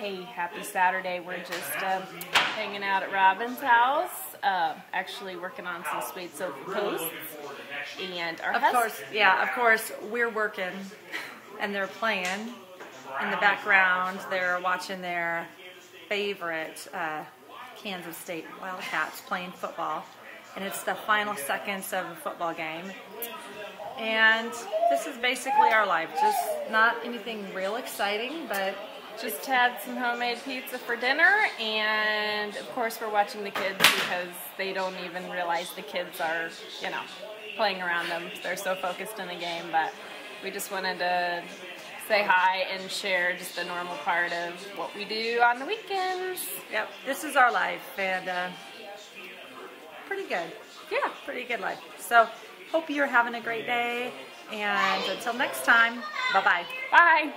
Hey, happy Saturday. We're just hanging out at Robin's house, actually working on some sweet silk posts. And our Of course, we're working and they're playing in the background. They're watching their favorite Kansas State Wildcats playing football. And it's the final seconds of a football game. And this is basically our life. Just not anything real exciting, but just had some homemade pizza for dinner, and of course we're watching the kids because they don't even realize the kids are, playing around them. They're so focused in the game, but we just wanted to say hi and share just the normal part of what we do on the weekends. Yep, this is our life, and pretty good. Yeah, pretty good life. So hope you're having a great day, and until next time, bye-bye. Bye.